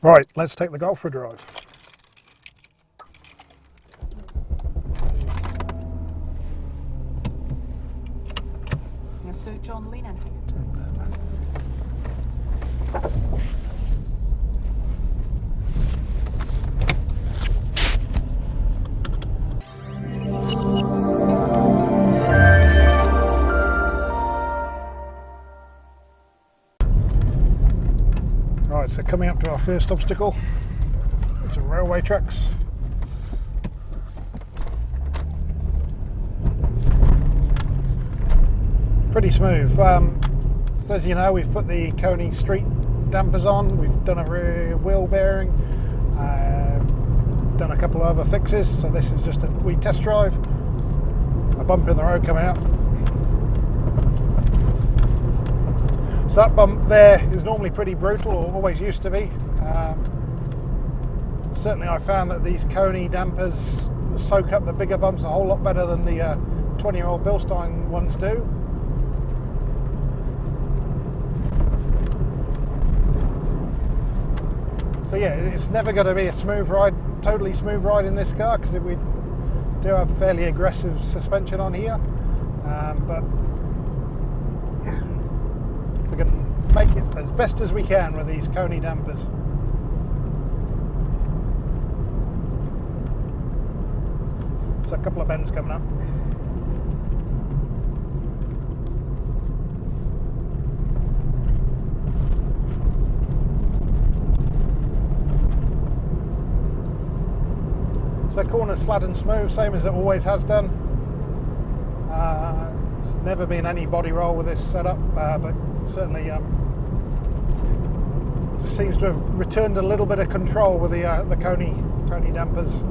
Right, let's take the Golf for a drive. Jag ser John Lennon här. Right, so coming up to our first obstacle, some railway tracks. Pretty smooth. So as you know, we've put the Koni Str.t dampers on, we've done a rear wheel bearing, done a couple of other fixes, so this is just a wee test drive. A bump in the road coming up. So that bump there is normally pretty brutal, or always used to be. Certainly I found that these Koni dampers soak up the bigger bumps a whole lot better than the 20-year-old Bilstein ones do. So yeah, it's never going to be a smooth ride, totally smooth ride in this car, because we do have fairly aggressive suspension on here, but we can make it as best as we can with these Koni dampers. So a couple of bends coming up. So corner's flat and smooth, same as it always has done. It's never been any body roll with this setup, but certainly just seems to have returned a little bit of control with the Koni dampers.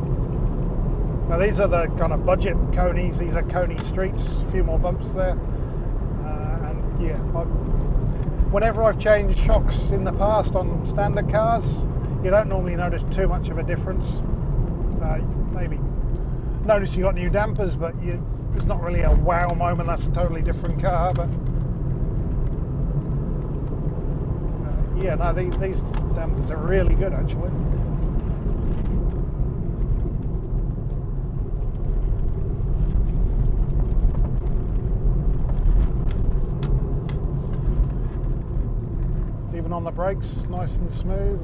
Now these are the kind of budget Konis, these are Koni Str.ts, a few more bumps there. And yeah, whenever I've changed shocks in the past on standard cars, you don't normally notice too much of a difference. Maybe notice you got new dampers, but it's not really a wow moment. That's a totally different car. But yeah, no, these dampers are really good actually. Even on the brakes, nice and smooth.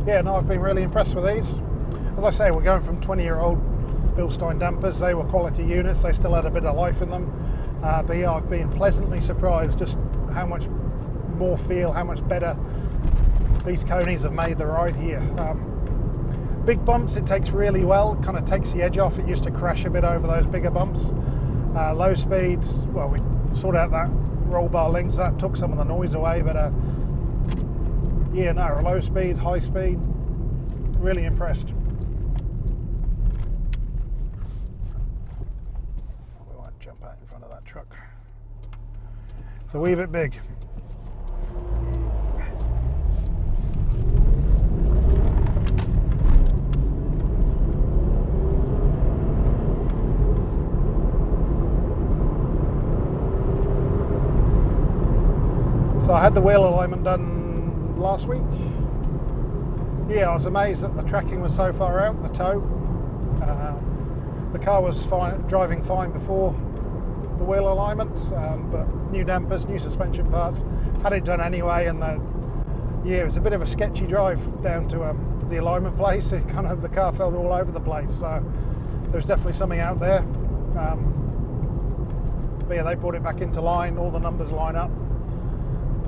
Yeah, no, I've been really impressed with these. As I say, we're going from 20-year-old Bilstein dampers. They were quality units. They still had a bit of life in them. But yeah, I've been pleasantly surprised just how much more feel, how much better these Konis have made the ride here. Big bumps, it takes really well. Kind of takes the edge off. It used to crash a bit over those bigger bumps. Low speed, well, we sorted out that roll bar links. That took some of the noise away, but yeah, no, low speed, high speed, really impressed. We won't jump out in front of that truck. It's a wee bit big. So I had the wheel alignment done last week. Yeah, I was amazed that the tracking was so far out, the toe. The car was fine, driving fine before the wheel alignment, but new dampers, new suspension parts, had it done anyway, and yeah, it was a bit of a sketchy drive down to the alignment place. It kind of, the car felt all over the place, so there's definitely something out there. But yeah, they brought it back into line, all the numbers line up.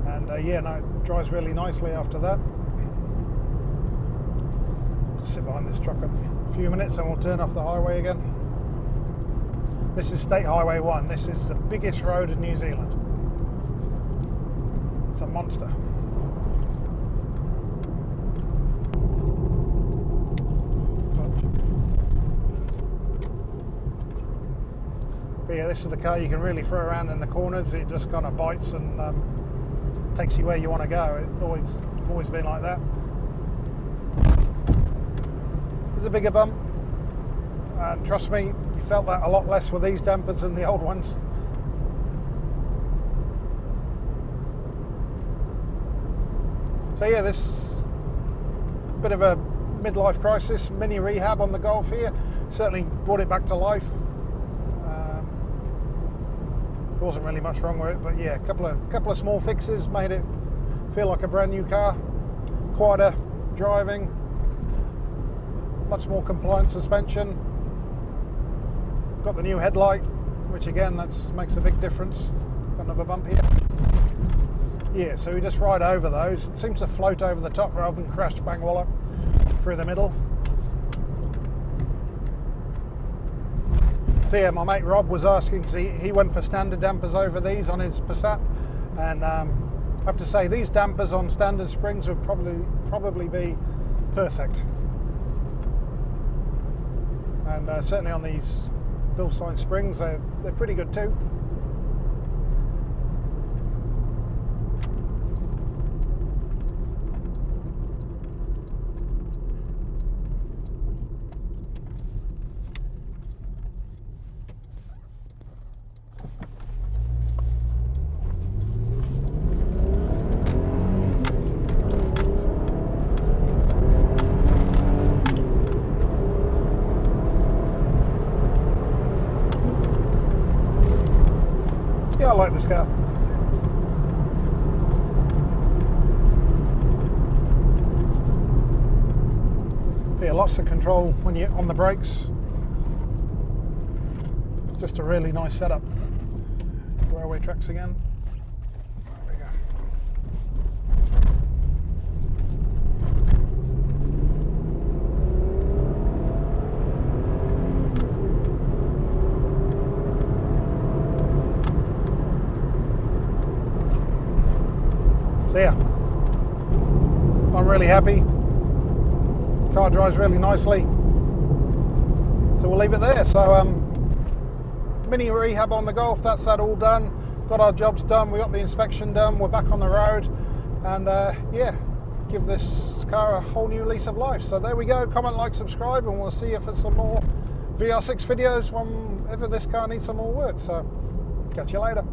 And yeah, no, it drives really nicely after that. Just sit behind this truck a few minutes and we'll turn off the highway again. This is State Highway 1. This is the biggest road in New Zealand. It's a monster. But yeah, this is the car you can really throw around in the corners. It just kind of bites and takes you where you want to go. It's always been like that. There's a bigger bump, and trust me, you felt that a lot less with these dampers than the old ones. So yeah, this bit of a midlife crisis, mini rehab on the Golf here. Certainly brought it back to life. There wasn't really much wrong with it, but yeah, a couple of small fixes made it feel like a brand new car. Quieter driving, much more compliant suspension. Got the new headlight, which again makes a big difference. Got another bump here. Yeah, so we just ride over those. It seems to float over the top rather than crash bang wallop through the middle. So yeah, my mate Rob was asking, because he went for standard dampers over these on his Passat, and I have to say these dampers on standard springs would probably be perfect. And certainly on these Bilstein springs, they're pretty good too. I like this car. Yeah, lots of control when you're on the brakes. It's just a really nice setup. Railway tracks again. There we go. So yeah, I'm really happy. Car drives really nicely. So we'll leave it there. So mini rehab on the Golf, that's that all done. Got our jobs done, we got the inspection done, we're back on the road, and yeah, give this car a whole new lease of life. So there we go. Comment, like, subscribe, and we'll see you for some more VR6 videos whenever this car needs some more work. So catch you later.